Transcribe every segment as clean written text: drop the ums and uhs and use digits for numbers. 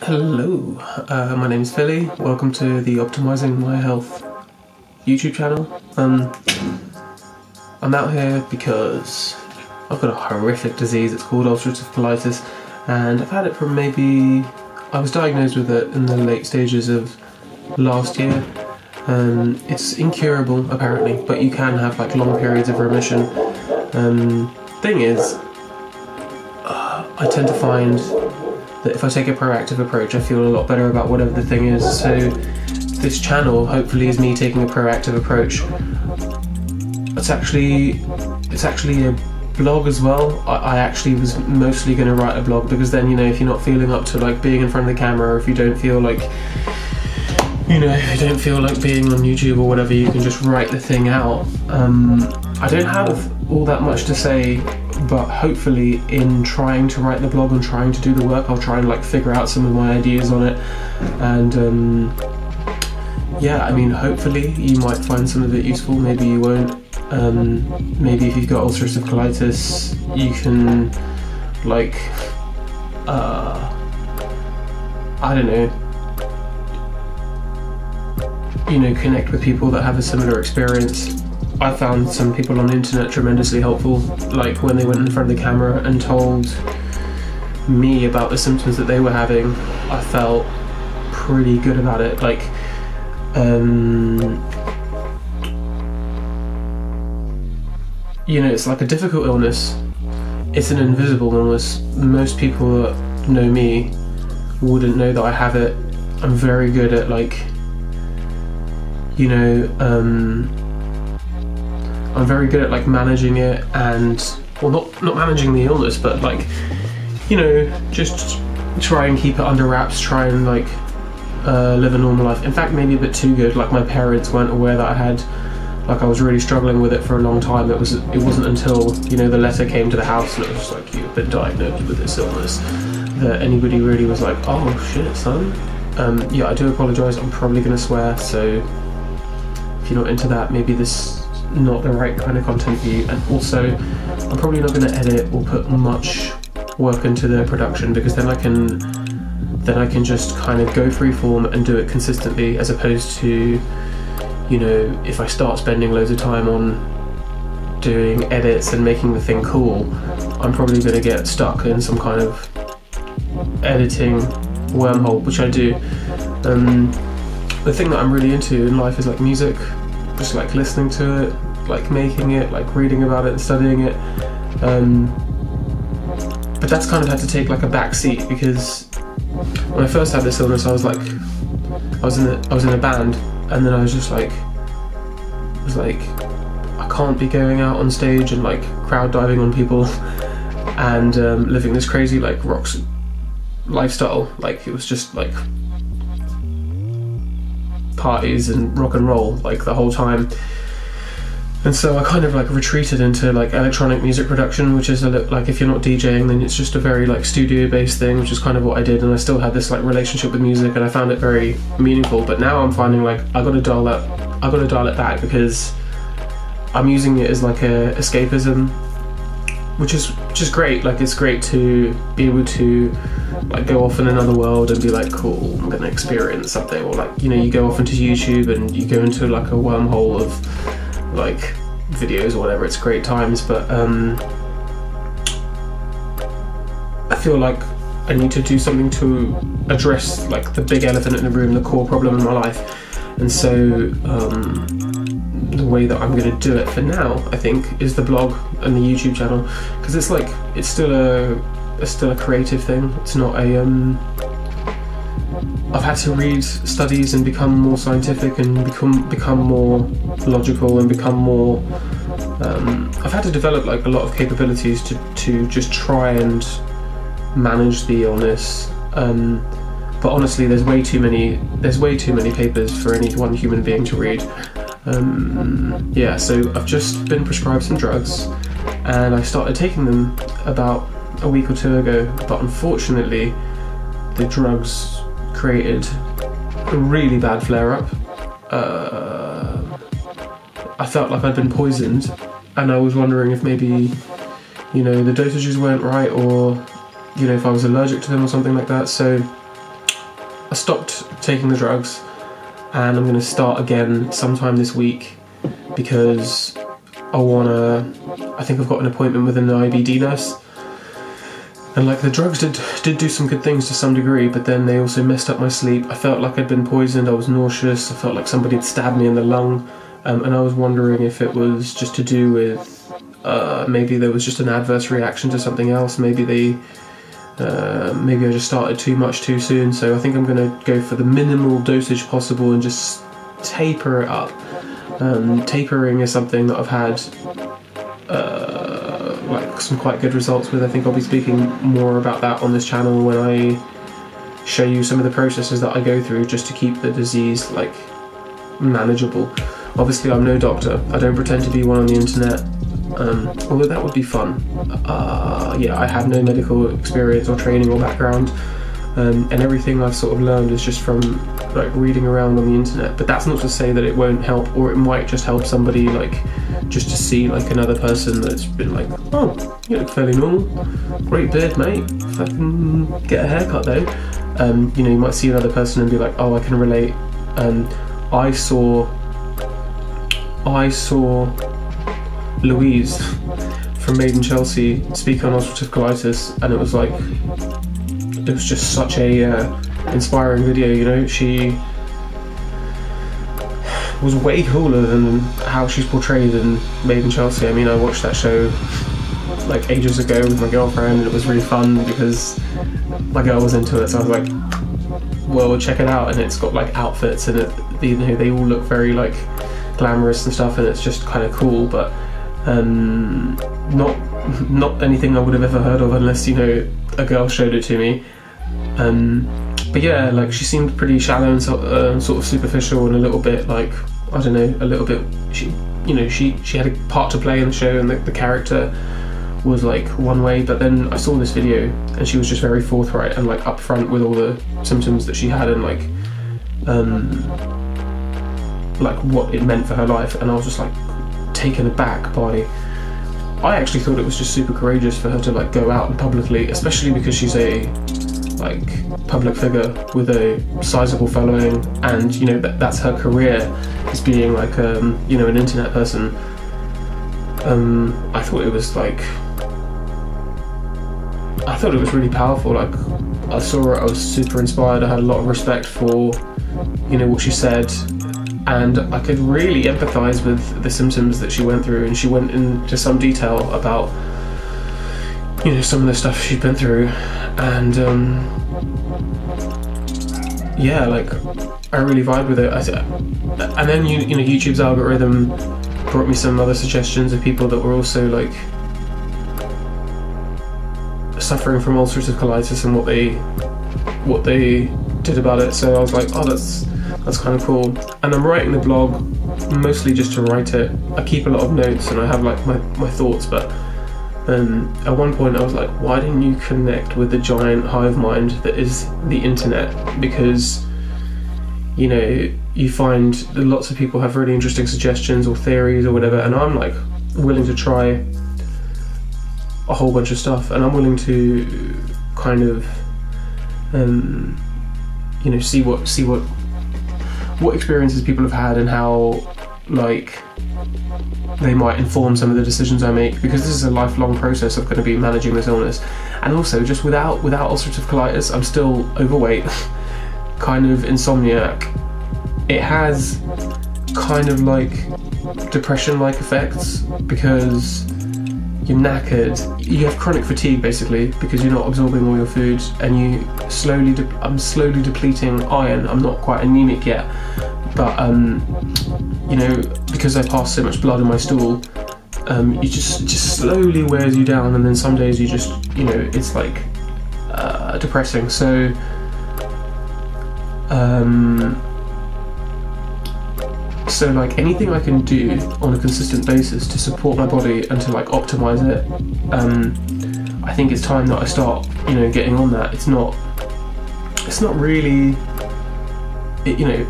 Hello, my name is Philly. Welcome to the Optimizing My Health YouTube channel. I'm out here because I've got a horrific disease. It's called Ulcerative Colitis, and I've had it from I was diagnosed with it in the late stages of last year. It's incurable apparently, but you can have like long periods of remission. Thing is, I tend to find that if I take a proactive approach, I feel a lot better about whatever the thing is. So this channel hopefully is me taking a proactive approach. It's actually a blog as well. I actually was mostly going to write a blog, because then, you know, if you're not feeling up to like being in front of the camera, or if you don't feel like, you know, if you don't feel like being on YouTube or whatever, you can just write the thing out. I don't have all that much to say, but hopefully in trying to write the blog and trying to do the work, I'll try and like figure out some of my ideas on it. And yeah, I mean, hopefully you might find some of it useful, maybe you won't. Maybe if you've got ulcerative colitis, you can like, I don't know, you know, connect with people that have a similar experience. I found some people on the internet tremendously helpful, like when they went in front of the camera and told me about the symptoms that they were having. I felt pretty good about it. Like, you know, it's like a difficult illness. It's an invisible illness. Most people that know me wouldn't know that I have it. I'm very good at, like, you know, I'm very good at like managing it, and, well, not managing the illness, but like, you know, just try and keep it under wraps, try and like live a normal life. In fact, maybe a bit too good. Like, my parents weren't aware that I was really struggling with it for a long time. It wasn't until, you know, the letter came to the house and it was like, you've been diagnosed with this illness, that anybody really was like, oh shit, son. Yeah, I do apologise, I'm probably going to swear, so if you're not into that, maybe this is not the right kind of content for you. And also, I'm probably not going to edit or put much work into the production, because then I can just kind of go freeform and do it consistently, as opposed to, you know, if I start spending loads of time on doing edits and making the thing cool, I'm probably going to get stuck in some kind of editing wormhole, which I do. The thing that I'm really into in life is like music, just like listening to it, like making it, like reading about it and studying it. But that's kind of had to take like a back seat, because when I first had this illness, I was in a band, and then I was just like, I can't be going out on stage and like crowd diving on people and living this crazy like rock lifestyle. Like, it was just like parties and rock and roll like the whole time. And so I kind of like retreated into like electronic music production, which is like, if you're not DJing, then it's just a very like studio based thing, which is kind of what I did. And I still had this like relationship with music, and I found it very meaningful. But now I'm finding like I gotta dial it back, because I'm using it as like a escapism, which is great. Like, it's great to be able to like go off in another world and be like, cool, I'm gonna experience something. Or like, you know, you go off into YouTube and you go into like a wormhole of like videos or whatever. It's great times, but I feel like I need to do something to address like the big elephant in the room, the core problem in my life. And so the way that I'm going to do it for now, I think, is the blog and the YouTube channel, because it's like, it's still a creative thing. It's not a I've had to read studies and become more scientific and become more logical and become more I've had to develop like a lot of capabilities to just try and manage the illness. But honestly, there's way too many papers for any one human being to read. Yeah, so I've just been prescribed some drugs, and I started taking them about a week or two ago, but unfortunately the drugs created a really bad flare-up. I felt like I'd been poisoned, and I was wondering if maybe, you know, the dosages weren't right, or you know, if I was allergic to them or something like that. So I stopped taking the drugs, and I'm going to start again sometime this week, because I think I've got an appointment with an IBD nurse. And like, the drugs did do some good things to some degree, but then they also messed up my sleep. I felt like I'd been poisoned, I was nauseous, I felt like somebody had stabbed me in the lung, and I was wondering if it was just to do with, maybe there was just an adverse reaction to something else, maybe I just started too much too soon. So I think I'm going to go for the minimal dosage possible and just taper it up. Tapering is something that I've had like some quite good results with. I think I'll be speaking more about that on this channel when I show you some of the processes that I go through just to keep the disease like manageable. Obviously I'm no doctor, I don't pretend to be one on the internet, although that would be fun. Yeah, I have no medical experience or training or background, and everything I've sort of learned is just from like reading around on the internet. But that's not to say that it won't help, or it might just help somebody, like just to see like another person that's been like, oh, you look fairly normal, great beard mate, fucking get a haircut though. You know, you might see another person and be like, oh, I can relate. I saw Louise from Made in Chelsea speak on ulcerative colitis, and it was like, it was just such a inspiring video, you know. She was way cooler than how she's portrayed in Made in Chelsea. I mean, I watched that show like ages ago with my girlfriend, and it was really fun because my girl was into it, so I was like, well, check it out. And it's got like outfits, and it, you know, they all look very like glamorous and stuff, and it's just kind of cool, but not anything I would have ever heard of unless, you know, a girl showed it to me. But yeah, like, she seemed pretty shallow and sort of superficial, and a little bit like, I don't know, a little bit, she had a part to play in the show, and the character was like one way. But then I saw this video, and she was just very forthright and like upfront with all the symptoms that she had, and like what it meant for her life. And I was just like taken aback by, I actually thought it was just super courageous for her to like go out and publicly, especially because she's a like public figure with a sizable following, and you know, that's her career, is being like you know, an internet person. I thought it was really powerful. Like, I saw her, I was super inspired, I had a lot of respect for, you know, what she said, and I could really empathise with the symptoms that she went through. And she went into some detail about, you know, some of the stuff she'd been through, and yeah, like, I really vibed with it. And then you know, YouTube's algorithm brought me some other suggestions of people that were also like suffering from ulcerative colitis and what they did about it. So I was like, oh, that's kind of cool. And I'm writing the blog mostly just to write it. I keep a lot of notes and I have like my thoughts, but at one point I was like, why didn't you connect with the giant hive mind that is the internet? Because, you know, you find that lots of people have really interesting suggestions or theories or whatever, and I'm like willing to try a whole bunch of stuff, and I'm willing to kind of you know, see what experiences people have had and how like they might inform some of the decisions I make, because this is a lifelong process of going to be managing this illness. And also, just without ulcerative colitis, I'm still overweight, kind of insomniac. It has kind of like depression-like effects because you're knackered, you have chronic fatigue basically because you're not absorbing all your food, and I'm slowly depleting iron. I'm not quite anemic yet, but you know, because I pass so much blood in my stool, you just slowly wears you down, and then some days you just, you know, it's like depressing. So so like anything I can do on a consistent basis to support my body and to like optimize it, I think it's time that I start, you know, getting on that. It's not really, you know,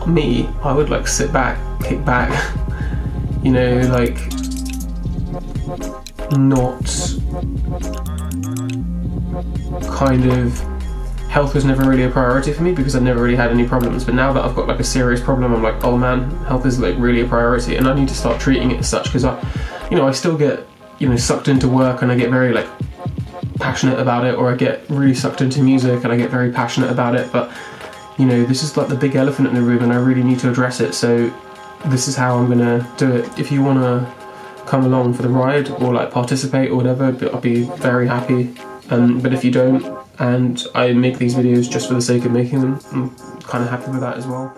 me, I would like sit back, kick back, you know, like not kind of health was never really a priority for me because I never really had any problems. But now that I've got like a serious problem, I'm like, oh man, health is like really a priority, and I need to start treating it as such, because I still get, sucked into work and I get very like passionate about it, or I get really sucked into music and I get very passionate about it. But this is like the big elephant in the room, and I really need to address it. So this is how I'm gonna do it. If you wanna come along for the ride or like participate or whatever, I'll be very happy. But if you don't, and I make these videos just for the sake of making them, I'm kind of happy with that as well.